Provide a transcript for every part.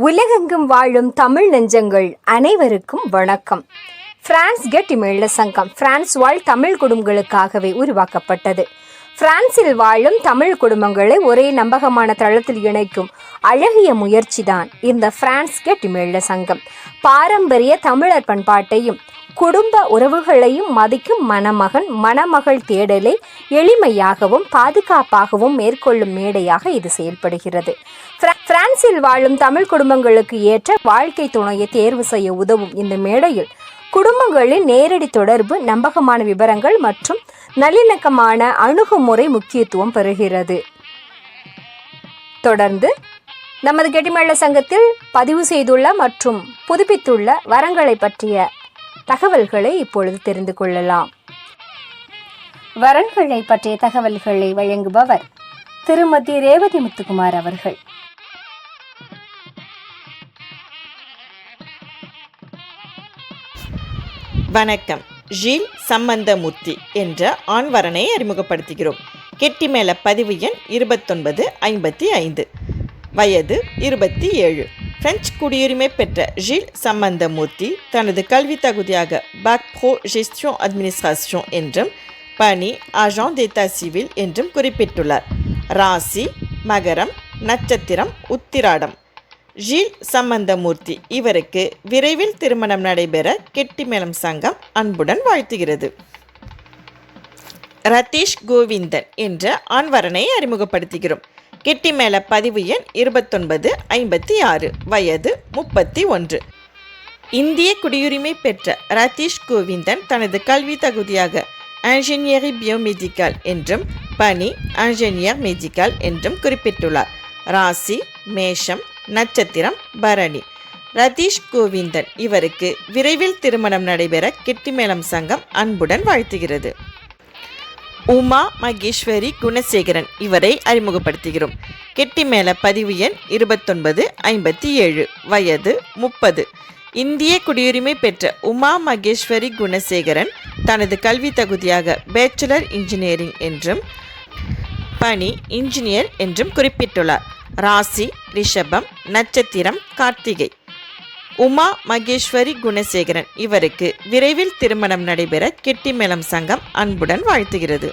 உலகெங்கும் வாழும் தமிழ் நெஞ்சங்கள் அனைவருக்கும் வணக்கம். பிரான்ஸ் கெட்டிமேள சங்கம் பிரான்ஸ் வாழ் தமிழ் குடும்பங்களுக்காகவே உருவாக்கப்பட்டது. பிரான்சில் வாழும் தமிழ் குடும்பங்களை ஒரே நம்பகமான தளத்தில் இணைக்கும் அழகிய முயற்சிதான் இந்த பிரான்ஸ் கெட்டிமேள சங்கம். பாரம்பரிய தமிழர் பண்பாட்டையும் குடும்ப உறவுகளையும் மதிக்கும் மணமகன் மணமகள் தேடலை எளிமையாகவும் பாதுகாப்பாகவும் மேற்கொள்ளும் மேடையாக இது செயல்படுகிறது. பிரான்சில் வாழும் தமிழ் குடும்பங்களுக்கு ஏற்ற வாழ்க்கை துணையை தேர்வு செய்ய உதவும் இந்த மேடையில் குடும்பங்களின் நேரடி தொடர்பு, நம்பகமான விவரங்கள் மற்றும் நல்லிணக்கமான அணுகுமுறை முக்கியத்துவம் பெறுகிறது. தொடர்ந்து நமது கெட்டிமேள சங்கத்தில் பதிவு செய்துள்ள மற்றும் புதுப்பித்துள்ள வரங்களை பற்றிய தகவல்களை இப்பொழுது தெரிந்து கொள்ளலாம். வரன்களை பற்றிய தகவல்களை வழங்குபவர் திருமதி ரேவதி முத்துக்குமார் அவர்கள். வணக்கம். ஜீல் சம்பந்தமூர்த்தி என்ற ஆண் வரனை அறிமுகப்படுத்துகிறோம். கெட்டிமேள பதிவு எண் 2955, வயது 27. பிரெஞ்சு குடியுரிமை பெற்ற ஜீல் சம்பந்தமூர்த்தி தனது கல்வி தகுதியாக பாக் ப்ரோ ஜெஸ்டியோன் அட்மினிஸ்ட்ரேஷன் என்றும் பணி அஜான் d'état civil என்றும் குறிப்பிட்டுள்ளார். ராசி மகரம், நட்சத்திரம் உத்திராடம். ஜீல் சம்பந்தமூர்த்தி இவருக்கு விரைவில் திருமணம் நடைபெற கெட்டிமேளம் சங்கம் அன்புடன் வாழ்த்துகிறது. ரதீஷ் கோவிந்தன் என்ற ஆண்வரனை அறிமுகப்படுத்துகிறோம். கெட்டிமேள பதிவு எண் 2956, வயது 31. இந்திய குடியுரிமை பெற்ற ரதீஷ் கோவிந்தன் தனது கல்வி தகுதியாக இன்ஜினியரி பியோமெடிக்கல் என்றும் பணி இன்ஜினியர் மெடிக்கல் என்றும் குறிப்பிட்டுள்ளார். ராசி மேஷம், நட்சத்திரம் பரணி. ரதீஷ் கோவிந்தன் இவருக்கு விரைவில் திருமணம் நடைபெற கெட்டிமேளம் சங்கம் அன்புடன் வாழ்த்துகிறது. உமா மகேஸ்வரி குணசேகரன் இவரை அறிமுகப்படுத்துகிறோம். கெட்டிமேள பதிவு எண் 2957, வயது 30. இந்திய குடியுரிமை பெற்ற உமா மகேஸ்வரி குணசேகரன் தனது கல்வி தகுதியாக பேச்சுலர் இன்ஜினியரிங் என்றும் பணி இன்ஜினியர் என்றும் குறிப்பிட்டுள்ளார். ராசி ரிஷபம், நட்சத்திரம் கார்த்திகை. உமா மகேஸ்வரி குணசேகரன் இவருக்கு விரைவில் திருமணம் நடைபெற கெட்டிமேளம் சங்கம் அன்புடன் வாழ்த்துகிறது.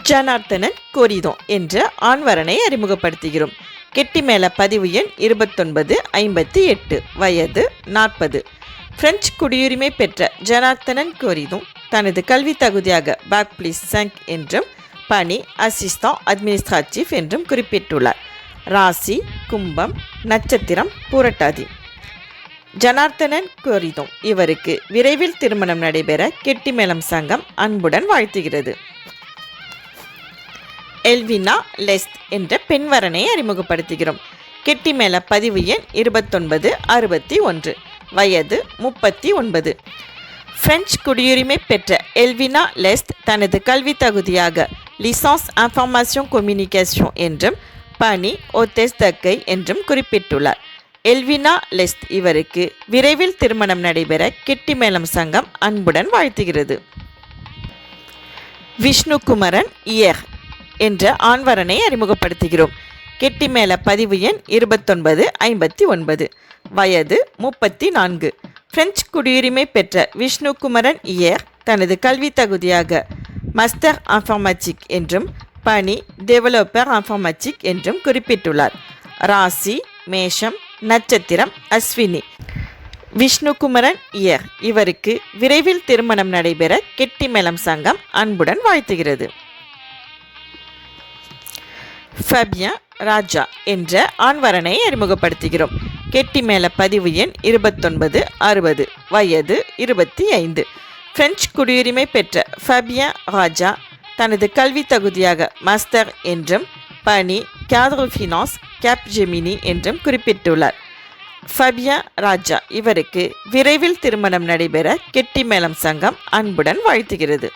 ஜனார்த்தனன் கோரிதோன் என்ற ஆண்வரனை அறிமுகப்படுத்துகிறோம். கெட்டிமேள பதிவு எண் 2958, வயது 40. பிரெஞ்சு குடியுரிமை பெற்ற ஜனார்த்தனன் கோரிதோன் தனது கல்வி தகுதியாக பாக் ப்ளஸ் 5 என்றும் பணி அசிஸ்டன்ட் அட்மினிஸ்ட்ரேட்டிவ் என்றும் குறிப்பிட்டுள்ளார். ராசி கும்பம், நட்சத்திரம் பூரட்டாதி. ஜனார்த்தனன் கோரிதோன் இவருக்கு விரைவில் திருமணம் நடைபெற கெட்டிமேளம் சங்கம் அன்புடன் வாழ்த்துகிறது. எல்வினா லெஸ்ட் என்ற பெண்வரனை அறிமுகப்படுத்துகிறோம். கெட்டிமேள பதிவு எண் 2961, வயது 39. பிரெஞ்சு குடியுரிமை பெற்ற எல்வினா லெஸ்ட் தனது கல்வி தகுதியாக லிசன்ஸ் இன்ஃபர்மேஷன் கம்யூனிகேஷன் என்றும் பணி ஓத்தேஸ் தக்கை என்றும் குறிப்பிட்டுள்ளார். எல்வினா லெஸ்ட் இவருக்கு விரைவில் திருமணம் நடைபெற கெட்டிமேளம் சங்கம் அன்புடன் வாழ்த்துகிறது. விஷ்ணுகுமரன் இயர் என்ற ஆண்வரனை அறிமுகப்படுத்துகிறோம். கெட்டிமேள பதிவு எண் 2959, வயது 34. பிரெஞ்சு குடியுரிமை பெற்ற விஷ்ணுகுமரன் இயர் தனது கல்வி தகுதியாக மாஸ்டர் இன்ஃபர்மேட்டிக் என்றும் பணி டெவலப்பர் இன்ஃபர்மேட்டிக் என்றும் குறிப்பிட்டுள்ளார். ராசி மேஷம், நட்சத்திரம் அஸ்வினி. விஷ்ணுகுமரன் இயர் இவருக்கு விரைவில் திருமணம் நடைபெற கெட்டிமேளம் சங்கம் அன்புடன் வாழ்த்துகிறது. ஃபபியன் ராஜா என்ற ஆண்வரனை அறிமுகப்படுத்துகிறோம். கெட்டிமேள பதிவு எண் 2960, வயது 25. பிரெஞ்சு குடியுரிமை பெற்ற ஃபபியன் ராஜா தனது கல்வி தகுதியாக மாஸ்டர் என்றும் பணி கேட்ரு ஃபினான்ஸ் கேப் ஜெமினி என்றும் குறிப்பிட்டுள்ளார். ஃபபியன் ராஜா இவருக்கு விரைவில் திருமணம் நடைபெற கெட்டிமேளம் சங்கம் அன்புடன் வாழ்த்துகிறது.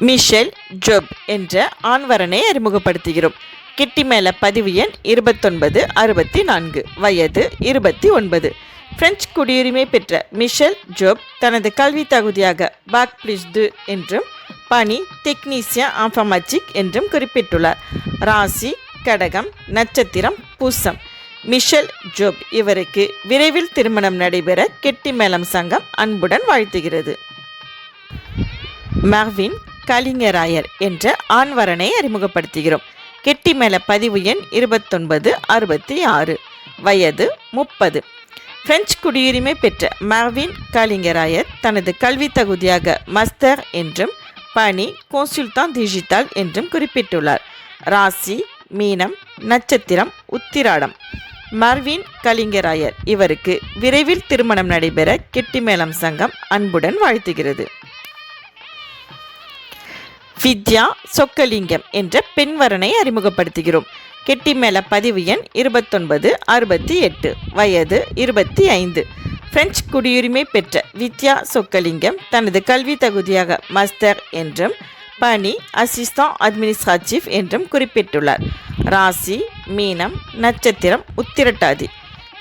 மிஷேல் ஜோப் என்ற ஆண்வரனை அறிமுகப்படுத்துகிறோம். கெட்டிமேள பதிவு எண் 2964, வயது 29. பிரெஞ்சு குடியுரிமை பெற்ற மிஷேல் ஜோப் தனது கல்வி தகுதியாக பாக் ப்ளஸ் 2 என்றும் பணி டெக்னீசியன் இன்ஃபர்மேட்டிக் என்றும் குறிப்பிட்டுள்ளார். ராசி கடகம், நட்சத்திரம் பூசம். மிஷல் ஜோப் இவருக்கு விரைவில் திருமணம் நடைபெற கெட்டிமேளம் சங்கம் அன்புடன் வாழ்த்துகிறது. மர்வின் கலிங்கராயர் என்ற ஆண்வரனை அறிமுகப்படுத்துகிறோம். கெட்டிமேள பதிவு எண் 2966, வயது 30. பிரெஞ்சு குடியுரிமை பெற்ற மர்வின் கலிங்கராயர் தனது கல்வி தகுதியாக மஸ்டர் என்றும் பணி கன்சல்டன்ட் டிஜிட்டல் என்றும் குறிப்பிட்டுள்ளார். ராசி மீனம், நட்சத்திரம் உத்திராடம். மர்வின் கலிங்கராயர் இவருக்கு விரைவில் திருமணம் நடைபெற கெட்டிமேளம் சங்கம் அன்புடன் வாழ்த்துகிறது. வித்யா சொக்கலிங்கம் என்ற பெண்வரனை அறிமுகப்படுத்துகிறோம். கெட்டிமேள பதிவு எண் 2968, வயது 25. பிரெஞ்சு குடியுரிமை பெற்ற வித்யா சொக்கலிங்கம் தனது கல்வி தகுதியாக மஸ்டர் என்றும் பணி அசிஸ்டன்ட் அட்மினிஸ்ட்ரேட்டிவ் என்றும் குறிப்பிட்டுள்ளார். ராசி மீனம், நட்சத்திரம் உத்திரட்டாதி.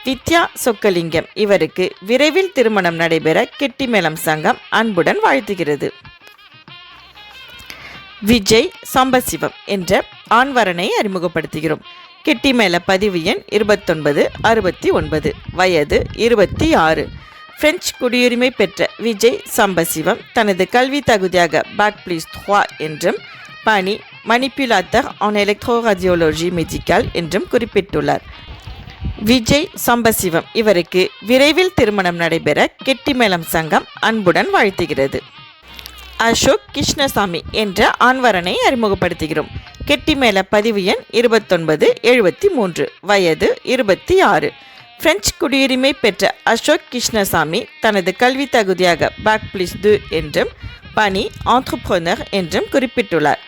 வித்யா சொக்கலிங்கம் இவருக்கு விரைவில் திருமணம் நடைபெற கெட்டிமேளம் சங்கம் அன்புடன் வாழ்த்துகிறது. விஜய் சாம்பசிவம் என்ற ஆண்வரனை அறிமுகப்படுத்துகிறோம். கெட்டிமேள பதிவு எண் 2969, வயது 26. பிரெஞ்சு குடியுரிமை பெற்ற விஜய் சாம்பசிவம் தனது கல்வி தகுதியாக பேக் ப்ளீஸ் 3 என்றும் பணி மணிப்புலேட்டர் ஆன் எலக்ட்ரோரேடியோலஜி மெடிக்கல் என்றும் குறிப்பிட்டுள்ளார். விஜய் சாம்பசிவம் இவருக்கு விரைவில் திருமணம் நடைபெற கெட்டிமேளம் சங்கம் அன்புடன் வாழ்த்துகிறது. அசோக் கிருஷ்ணசாமி என்ற ஆண்வரனை அறிமுகப்படுத்துகிறோம். கெட்டிமேள பதிவு எண் 2973, வயது 26. பிரெஞ்சு குடியுரிமை பெற்ற அசோக் கிருஷ்ணசாமி தனது கல்வி தகுதியாக பேக் ப்ளீஸ் 2 என்றும் பணி ஆண்டர்பிரனர் என்றும் குறிப்பிட்டுள்ளார்.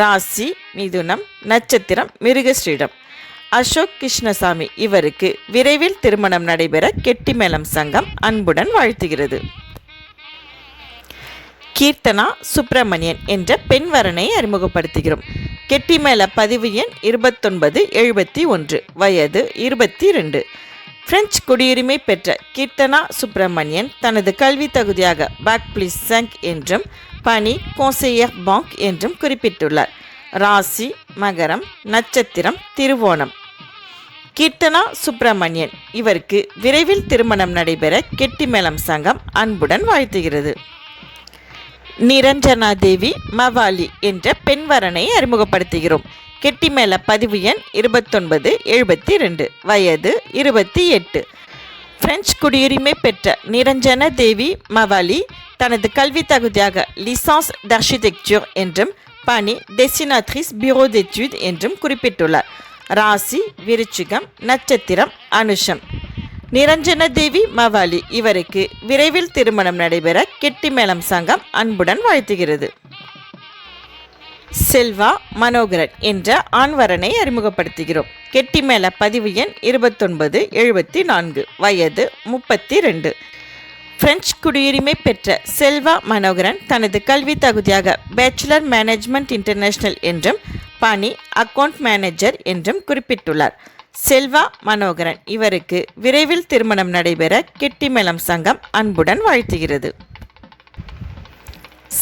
ராசி மிதுனம், நட்சத்திரம் மிருகஸ்ரீடம். அசோக் கிருஷ்ணசாமி இவருக்கு விரைவில் திருமணம் நடைபெற கெட்டிமேளம் சங்கம் அன்புடன் வாழ்த்துகிறது. கீர்த்தனா சுப்பிரமணியன் என்ற பெண்வரனை அறிமுகப்படுத்துகிறோம். கெட்டிமேள பதிவு எண் 2971, வயது 22. பிரெஞ்சு குடியுரிமை பெற்ற கீர்த்தனா சுப்பிரமணியன் தனது கல்வி தகுதியாக பேக் ப்ளீஸ் 5 என்றும் பணி conseillère banque என்றும் குறிப்பிட்டுள்ளார். ராசி மகரம், நட்சத்திரம் திருவோணம். கீர்த்தனா சுப்பிரமணியன் இவருக்கு விரைவில் திருமணம் நடைபெற கெட்டிமேளம் சங்கம் அன்புடன் வாழ்த்துகிறது. நிரஞ்சனா தேவி மவாலி என்ற பெண்வரனை அறிமுகப்படுத்துகிறோம். கெட்டிமேள பதிவு எண் 2972, வயது 28. பிரெஞ்சு குடியுரிமை பெற்ற நிரஞ்சன தேவி மவாலி தனது கல்வி தகுதியாக லிசன்ஸ் d'architecture என்றும் பணி டெசினாட்ரிஸ் பியூரோ d'études என்றும் குறிப்பிட்டுள்ளார். ராசி விருச்சிகம், நட்சத்திரம் அனுஷம். நிரஞ்சன தேவி மவாலி இவருக்கு விரைவில் திருமணம் நடைபெற கெட்டிமேளம் சங்கம் அன்புடன் வாழ்த்துகிறது. செல்வா மனோகரன் என்ற ஆண்வரனை அறிமுகப்படுத்துகிறோம். கெட்டிமேள பதிவு எண் 2974, வயது 32. பிரெஞ்சு குடியுரிமை பெற்ற செல்வா மனோகரன் தனது கல்வி தகுதியாக பேச்சுலர் மேனேஜ்மெண்ட் இன்டர்நேஷனல் என்றும் பணி அக்கவுண்ட் மேனேஜர் என்றும் குறிப்பிட்டுள்ளார். செல்வா மனோகரன் இவருக்கு விரைவில் திருமணம் நடைபெற கெட்டிமேளம் சங்கம் அன்புடன் வாழ்த்துகிறது.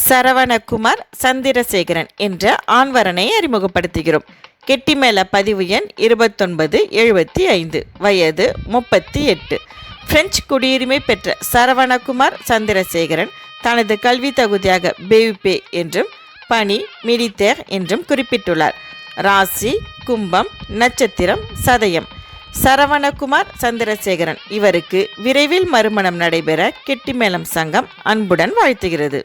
சரவணகுமார் சந்திரசேகரன் என்ற ஆண்வரனை அறிமுகப்படுத்துகிறோம். கெட்டிமேள பதிவு எண் 2975, வயது 38. பிரெஞ்சு குடியுரிமை பெற்ற சரவணகுமார் சந்திரசேகரன் தனது கல்வி தகுதியாக BUP என்றும் பணி மிலிட்டேர் என்றும் குறிப்பிட்டுள்ளார். ராசி கும்பம், நட்சத்திரம் சதயம். சரவணகுமார் சந்திரசேகரன் இவருக்கு விரைவில் மறுமணம் நடைபெற கெட்டிமேளம் சங்கம் அன்புடன் வாழ்த்துகிறது.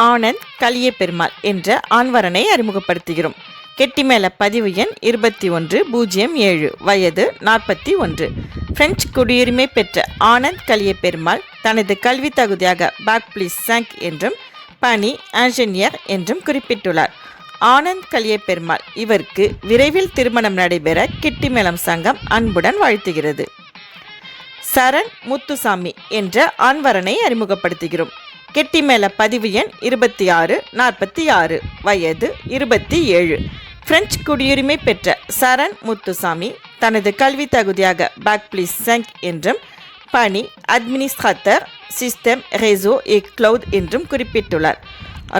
ஆனந்த் கலியபெருமாள் என்ற ஆண்வரனை அறிமுகப்படுத்துகிறோம். கெட்டிமேள பதிவு எண் 2107, வயது 41. பிரெஞ்சு குடியுரிமை பெற்ற ஆனந்த் கலியபெருமாள் தனது கல்வி தகுதியாக பேக் ப்ளீஸ் 5 என்றும் பணி இன்ஜினியர் என்றும் குறிப்பிட்டுள்ளார். ஆனந்த் கலியபெருமாள் இவருக்கு விரைவில் திருமணம் நடைபெற கெட்டிமேளம் சங்கம் அன்புடன் வாழ்த்துகிறது. சரண் முத்துசாமி என்ற ஆண்வரனை அறிமுகப்படுத்துகிறோம். கெட்டிமேள பதிவு எண் 2646, வயது 27. பிரெஞ்சு குடியுரிமை பெற்ற சரண் முத்துசாமி தனது கல்வி தகுதியாக பேக் ப்ளீஸ் 5 என்றும் பணி அட்மினிஸ்ட்ரேட்டர் சிஸ்டம் ரேசோ ஏ கிளவுட் என்றும் குறிப்பிட்டுள்ளார்.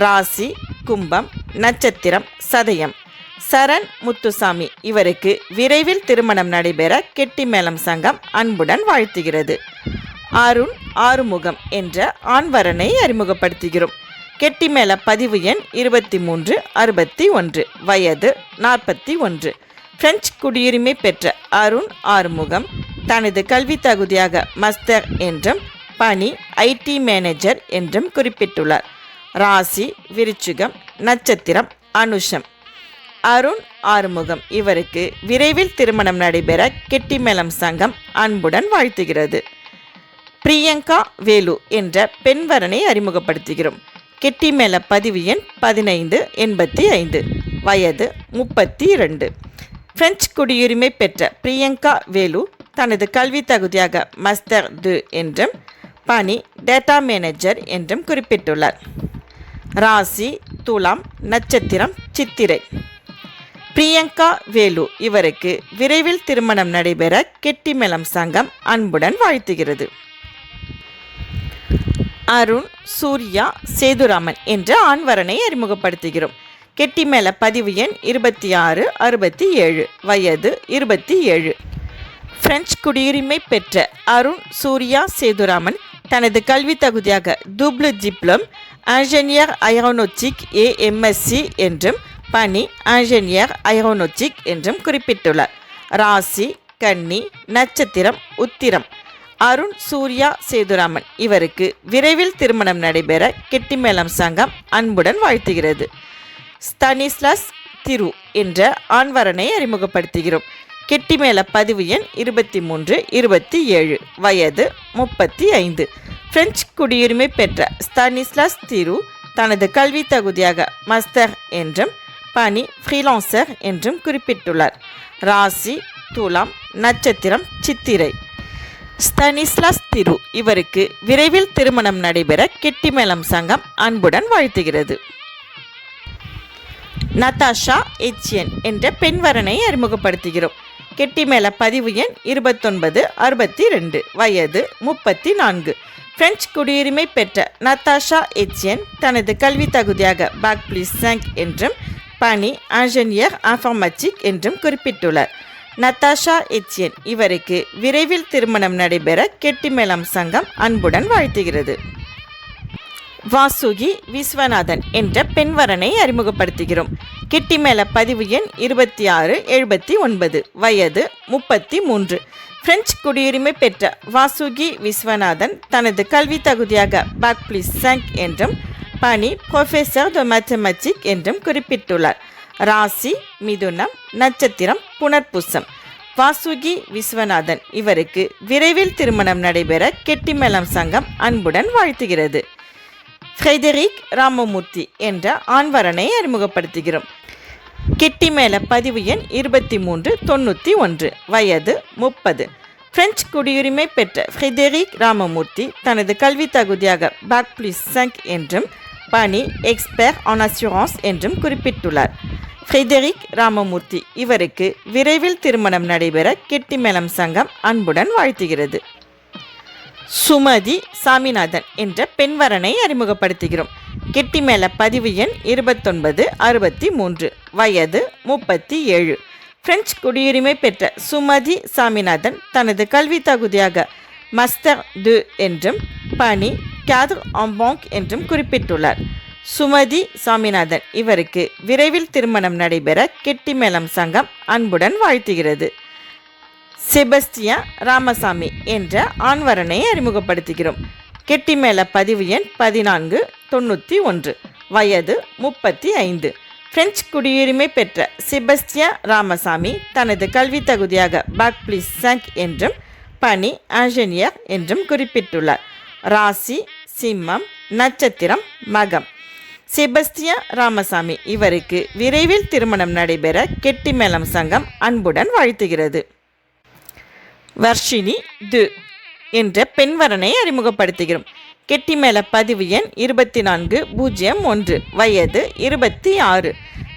ராசி கும்பம், நட்சத்திரம் சதயம். சரண் முத்துசாமி, இவருக்கு விரைவில் திருமணம் நடைபெற கெட்டிமேளம் சங்கம் அன்புடன் வாழ்த்துகிறது. அருண் ஆறுமுகம் என்ற ஆண்வரனை அறிமுகப்படுத்துகிறோம். கெட்டிமேள பதிவு எண் 2361, வயது 41. பிரெஞ்சு குடியுரிமை பெற்ற அருண் ஆறுமுகம் தனது கல்வி தகுதியாக மஸ்டர் என்றும் பணி IT மேனேஜர் என்றும் குறிப்பிட்டுள்ளார். ராசி விருச்சிகம், நட்சத்திரம் அனுஷம். அருண் ஆறுமுகம், இவருக்கு விரைவில் திருமணம் நடைபெற கெட்டிமேளம் சங்கம் அன்புடன் வாழ்த்துகிறது. பிரியங்கா வேலு என்ற பெண்வரனை அறிமுகப்படுத்துகிறோம். கெட்டிமேள பதிவு எண் 1585, வயது 32. பிரெஞ்சு குடியுரிமை பெற்ற பிரியங்கா வேலு தனது கல்வி தகுதியாக மஸ்டர் 2 என்றும் பணி டேட்டா மேனேஜர் என்றும் குறிப்பிட்டுள்ளார். ராசி துலாம், நட்சத்திரம் சித்திரை. பிரியங்கா வேலு, இவருக்கு விரைவில் திருமணம் நடைபெற கெட்டிமேளம் சங்கம் அன்புடன் வாழ்த்துகிறது. அருண் சூர்யா சேதுராமன் என்ற ஆண்வரனை அறிமுகப்படுத்துகிறோம். கெட்டிமேள பதிவு எண் 2667, வயது 27. பிரெஞ்சு குடியுரிமை பெற்ற அருண் சூர்யா சேதுராமன் தனது கல்வி தகுதியாக டூப்ளு டிப்ளோம் இன்ஜினியர் ஏரோநாட்டிக் MSc என்றும் பணி இன்ஜினியர் ஏரோநாட்டிக் என்றும் குறிப்பிட்டுள்ளார். ராசி கன்னி, நட்சத்திரம் உத்திரம். அருண் சூர்யா சேதுராமன், இவருக்கு விரைவில் திருமணம் நடைபெற கெட்டிமேளம் சங்கம் அன்புடன் வாழ்த்துகிறது. ஸ்தானிஸ்லாஸ் திரு என்ற ஆண்வரனை அறிமுகப்படுத்துகிறோம். கெட்டிமேள பதிவு எண் 2327, வயது 35. பிரெஞ்சு குடியுரிமை பெற்ற ஸ்தானிஸ்லாஸ் திரு தனது கல்வி தகுதியாக மஸ்டர் என்றும் பணி ஃப்ரீலான்சர் என்றும் குறிப்பிட்டுள்ளார். ராசி துலாம், நட்சத்திரம் சித்திரை. ஸ்தானிஸ்லாஸ் திரு, இவருக்கு விரைவில் திருமணம் நடைபெற கெட்டிமேளம் சங்கம் அன்புடன் வாழ்த்துகிறது. நதாஷா எச்சியன் என்ற பெண்வரனை அறிமுகப்படுத்துகிறோம். கெட்டிமேள பதிவு எண் 2962, வயது 34. பிரெஞ்சு குடியுரிமை பெற்ற நதாஷா எச்சியன் தனது கல்வி தகுதியாக bac+5 என்றும் பணி இன்ஜினியர் இன்ஃபர்மேட்டிக் என்றும் குறிப்பிட்டுள்ளார். நதாஷா எச்சியன், இவருக்கு விரைவில் திருமணம் நடைபெற கெட்டிமேளம் சங்கம் அன்புடன் வாழ்த்துகிறது. வாசுகி விஸ்வநாதன் என்ற பெண்வரனை அறிமுகப்படுத்துகிறோம். கெட்டிமேள பதிவு எண் 2679, வயது 33. பிரெஞ்சு குடியுரிமை பெற்ற வாசுகி விஸ்வநாதன் தனது கல்வி தகுதியாக bac+5 என்றும் பணி ப்ரொஃபஸர் de மேத்தமெட்டிக் என்றும் குறிப்பிட்டுள்ளார். ராசி மிதுனம், நட்சத்திரம் புனர்பூசம். வாசுகி விஸ்வநாதன், இவருக்கு விரைவில் திருமணம் நடைபெற கெட்டிமேளம் சங்கம் அன்புடன் வாழ்த்துகிறது. ஃப்ரெடரிக் ராமமூர்த்தி என்ற ஆண்வரனை அறிமுகப்படுத்துகிறோம். கெட்டிமேள பதிவு எண் 2391, வயது 30. பிரெஞ்சு குடியுரிமை பெற்ற ஃப்ரெடரிக் ராமமூர்த்தி தனது கல்வி தகுதியாக bac+5 என்றும் பணி எக்ஸ்பர்ட் en assurance என்றும் குறிப்பிட்டுள்ளார். ஃப்ரெடரிக் ராமமூர்த்தி, இவருக்கு விரைவில் திருமணம் நடைபெற கெட்டிமேளம் சங்கம் அன்புடன் வாழ்த்துகிறது. சுமதி சாமிநாதன் என்ற பெண்வரனை அறிமுகப்படுத்துகிறோம். கெட்டிமேள பதிவு எண் 2963, வயது 37. பிரெஞ்சு குடியுரிமை பெற்ற சுமதி சாமிநாதன் தனது கல்வி தகுதியாக மஸ்டர் 2 என்றும் பணி cadre en banque என்றும் குறிப்பிட்டுள்ளார். சுமதி சாமிநாதன், இவருக்கு விரைவில் திருமணம் நடைபெற கெட்டிமேளம் சங்கம் அன்புடன் வாழ்த்துகிறது. செபஸ்டியன் ராமசாமி என்ற ஆண்வரனை அறிமுகப்படுத்துகிறோம். கெட்டிமேள பதிவு எண் 1491, வயது 35. பிரெஞ்சு குடியுரிமை பெற்ற செபஸ்டியன் ராமசாமி தனது கல்வி தகுதியாக bac+5 என்றும் பணி இன்ஜினியர் என்றும் குறிப்பிட்டுள்ளார். ராசி சிம்மம், நட்சத்திரம் மகம். செபஸ்டியன் ராமசாமி, இவருக்கு விரைவில் திருமணம் நடைபெற கெட்டிமேளம் சங்கம் அன்புடன் வாழ்த்துகிறது. வர்ஷினி து என்ற பெண்வரனை அறிமுகப்படுத்துகிறோம். கெட்டிமேள பதிவு எண் 2401, வயது 26.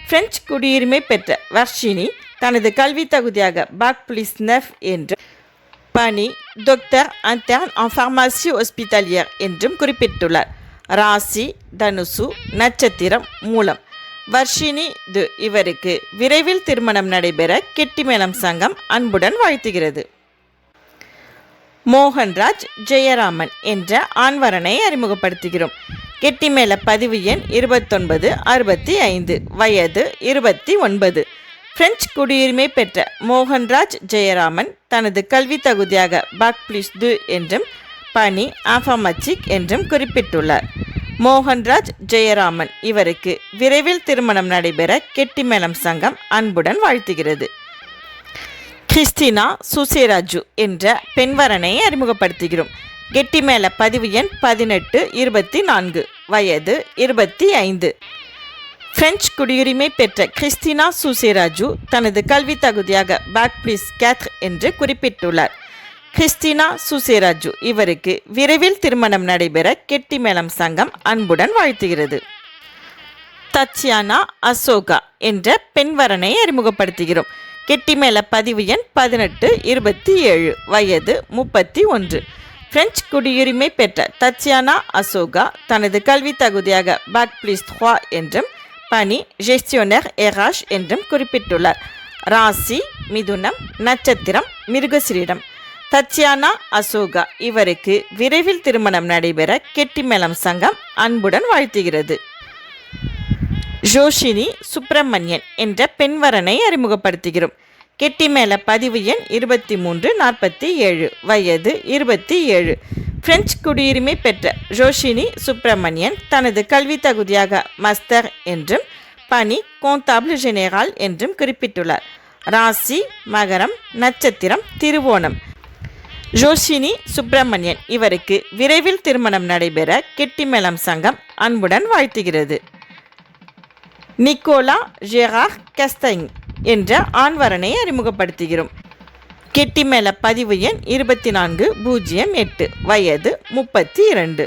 பிரெஞ்சு குடியுரிமை பெற்ற வர்ஷினி தனது கல்வி தகுதியாக bac+9 என்று பணி doctor intern en pharmacie hospitalière என்றும் குறிப்பிட்டுள்ளார். ராசி தனுசு, நட்சத்திரம் மூலம். வர்ஷினி து இவருக்கு விரைவில் திருமணம் நடைபெற கெட்டிமேளம் சங்கம் அன்புடன் வாழ்த்துகிறது. மோகன்ராஜ் ஜெயராமன் என்ற ஆண்வரனை அறிமுகப்படுத்துகிறோம். கெட்டிமேள பதிவு எண் 2965, வயது 29. பிரெஞ்சு குடியுரிமை பெற்ற மோகன்ராஜ் ஜெயராமன் தனது கல்வி தகுதியாக பாக் பிளஸ் 2 என்றும் பணி ஆஃபமச்சிக் என்றும் குறிப்பிட்டுள்ளார். மோகன்ராஜ் ஜெயராமன் இவருக்கு விரைவில் திருமணம் நடைபெற கெட்டிமேளம் சங்கம் அன்புடன் வாழ்த்துகிறது. கிறிஸ்டினா சுசேராஜு என்ற பெண்வரனை அறிமுகப்படுத்துகிறோம். கெட்டிமேள பதிவு எண் 1824, வயது 25. பிரெஞ்சு குடியுரிமை பெற்ற கிறிஸ்டினா சுசேராஜு தனது கல்வி தகுதியாக பாக் பிளஸ் 4 என்று குறிப்பிட்டுள்ளார். கிறிஸ்டினா சுசேராஜு இவருக்கு விரைவில் திருமணம் நடைபெற கெட்டிமேளம் சங்கம் அன்புடன் வாழ்த்துகிறது. தத்யானா அசோகா என்ற பெண்வரனை அறிமுகப்படுத்துகிறோம். கெட்டிமேள பதிவு எண் 1827, வயது 31. பிரெஞ்சு குடியுரிமை பெற்ற தத்யானா அசோகா தனது கல்வி தகுதியாக பாக் பிளஸ் 3 என்றும் பணி ஜெஸ்டியோனர் எராஷ் என்றும் குறிப்பிட்டுள்ளார். ராசி மிதுனம், நட்சத்திரம் மிருகசிரிடம். தத்யானா அசோகா இவருக்கு விரைவில் திருமணம் நடைபெற கெட்டிமேளம் சங்கம் அன்புடன் வாழ்த்துகிறது. ஜோஷினி சுப்பிரமணியன் என்ற பெண்வரனை அறிமுகப்படுத்துகிறோம். கெட்டிமேள பதிவு எண் 2347, வயது 27. பிரெஞ்சு குடியுரிமை பெற்ற ஜோஷினி சுப்பிரமணியன் தனது கல்வி தகுதியாக மஸ்டர் என்றும் பணி கோந்தாபிள் ஜெனரால் என்றும் குறிப்பிட்டுள்ளார். ராசி மகரம், நட்சத்திரம் திருவோணம். ஜோஷினி சுப்பிரமணியன் இவருக்கு விரைவில் திருமணம் நடைபெற கெட்டிமேளம் சங்கம் அன்புடன் வாழ்த்துகிறது. நிக்கோலா ஜெரார் கஸ்டைன் என்ற ஆண்வரனை அறிமுகப்படுத்துகிறோம். கெட்டிமேள பதிவு எண் 2408, வயது 32.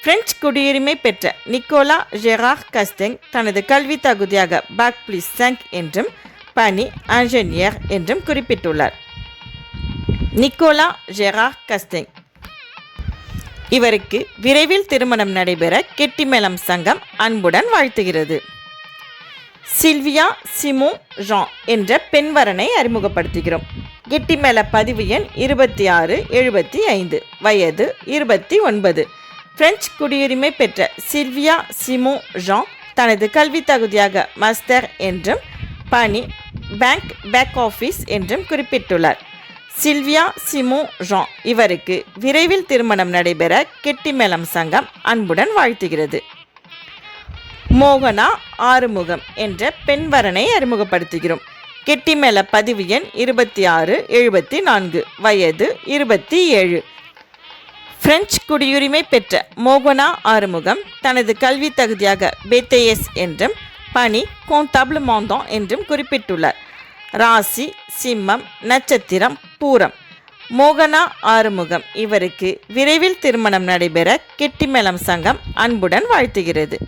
பிரெஞ்சு குடியுரிமை பெற்ற நிக்கோலா ஜெரார் கஸ்டைன் தனது கல்வி தகுதியாக பாக் பிளஸ் 5 என்றும் பணி இன்ஜினியர் என்றும் குறிப்பிட்டுள்ளார். நிக்கோலா ஜெரார் கஸ்டைன் இவருக்கு விரைவில் திருமணம் நடைபெற கெட்டிமேளம் சங்கம் அன்புடன் வாழ்த்துகிறது. சில்வியா சிமோ ஜான் என்ற பெண்வரனை அறிமுகப்படுத்துகிறோம். கெட்டிமேள பதிவு எண் 2675, வயது 29. பிரெஞ்சு குடியுரிமை பெற்ற சில்வியா சிமோ ஜான் தனது கல்வி தகுதியாக மாஸ்டர் என்றும் பணி பேக் ஆஃபீஸ் என்றும் குறிப்பிட்டுள்ளார். சில்வியா சிமோ ஜான் இவருக்கு விரைவில் திருமணம் நடைபெற கெட்டிமேளம் சங்கம் அன்புடன் வாழ்த்துகிறது. மோகனா ஆறுமுகம் என்ற பெண்வரனை அறிமுகப்படுத்துகிறோம். கெட்டிமேள பதிவு எண் 2674, வயது 27. பிரெஞ்சு குடியுரிமை பெற்ற மோகனா ஆறுமுகம் தனது கல்வி தகுதியாக BTS என்றும் பணி கோந்தாபிள் மாந்தோன் என்றும் குறிப்பிட்டுள்ளார். ராசி சிம்மம், நட்சத்திரம் பூரம். மோகனா ஆறுமுகம் இவருக்கு விரைவில் திருமணம் நடைபெற கெட்டிமேளம் சங்கம் அன்புடன் வாழ்த்துகிறது.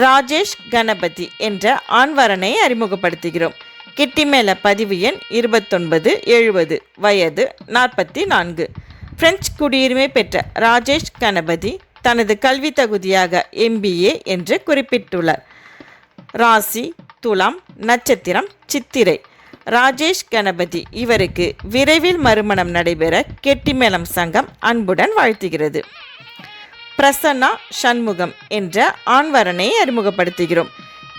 ராஜேஷ் கணபதி என்ற ஆண்வரனை அறிமுகப்படுத்துகிறோம். கெட்டிமேள பதிவு எண் 2970, வயது 44. பிரெஞ்சு குடியுரிமை பெற்ற ராஜேஷ் கணபதி தனது கல்வி தகுதியாக MBA என்று குறிப்பிட்டுள்ளார். ராசி துலாம், நட்சத்திரம் சித்திரை. ராஜேஷ் கணபதி இவருக்கு விரைவில் மறுமணம் நடைபெற கெட்டிமேளம் சங்கம் அன்புடன் வாழ்த்துகிறது. பிரசன்னா சண்முகம் என்ற ஆண்வரனை அறிமுகப்படுத்துகிறோம்.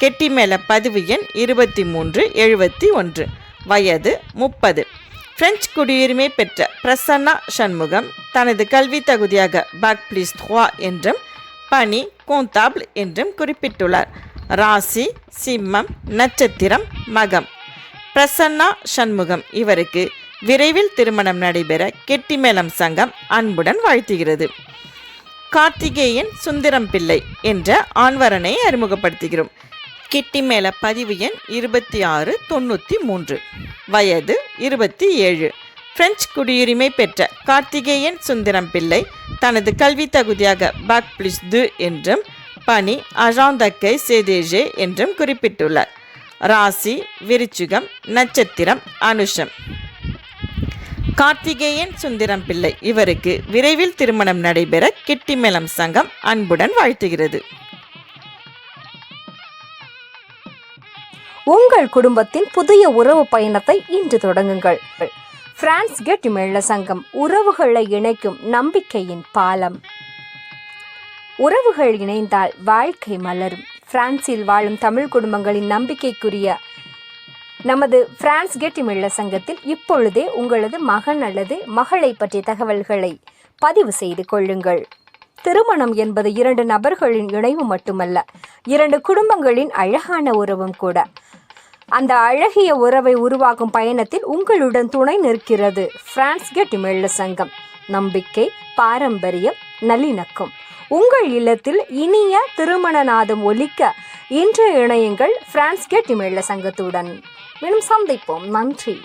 கெட்டிமேள பதிவு எண் 2371, வயது 30. பிரெஞ்சு குடியுரிமை பெற்ற பிரசன்னா சண்முகம் தனது கல்வி தகுதியாக பாக் பிளஸ் 3 என்றும் பணி கோந்தாபிள் என்றும் குறிப்பிட்டுள்ளார். ராசி சிம்மம், நட்சத்திரம் மகம். பிரசன்னா சண்முகம் இவருக்கு விரைவில் திருமணம் நடைபெற கெட்டிமேளம் சங்கம் அன்புடன் வாழ்த்துகிறது. கார்த்திகேயன் சுந்தரம் பிள்ளை என்ற ஆண்வரனை அறிமுகப்படுத்துகிறோம். கெட்டிமேள பதிவு எண் 2693, வயது 27. பிரெஞ்சு குடியுரிமை பெற்ற கார்த்திகேயன் சுந்தரம் பிள்ளை தனது கல்வி தகுதியாக பாக் பிளஸ் 2 என்றும் பணி அஜாந்தக்கை சேதேஜே என்றும் குறிப்பிட்டுள்ளார். ராசி விருச்சிகம், நட்சத்திரம் அனுஷம். கார்த்திகேயன் சுந்தரம் பிள்ளை இவருக்கு விரைவில் திருமணம் நடைபெற கெட்டிமேளம் சங்கம் அன்புடன் வாழ்த்துகிறது. உங்கள் குடும்பத்தின் புதிய உறவு பயணத்தை இன்று தொடங்குங்கள். பிரான்ஸ் கெட் மேள சங்கம், உறவுகளை இணைக்கும் நம்பிக்கையின் பாலம். உறவுகள் இணைந்தால் வாழ்க்கை மலரும். பிரான்சில் வாழும் தமிழ் குடும்பங்களின் நம்பிக்கைக்குரிய நமது பிரான்ஸ் கெட் மேள சங்கத்தில் இப்பொழுதே உங்களது மகன் அல்லது மகளை பற்றிய தகவல்களை பதிவு செய்து கொள்ளுங்கள். திருமணம் என்பது 2 நபர்களின் இணைவு மட்டுமல்ல, 2 குடும்பங்களின் அழகான உறவும் கூட. அந்த அழகிய உறவை உருவாக்கும் பயணத்தில் உங்களுடன் துணை நிற்கிறது பிரான்ஸ் கெட் மேள சங்கம். நம்பிக்கை, பாரம்பரியம், நல்லிணக்கம். உங்கள் இல்லத்தில் இனிய திருமண நாதம் ஒலிக்க இன்று இணையுங்கள் பிரான்ஸ் கெட் மேள சங்கத்துடன். மீண்டும் சந்திப்போம். நன்றி.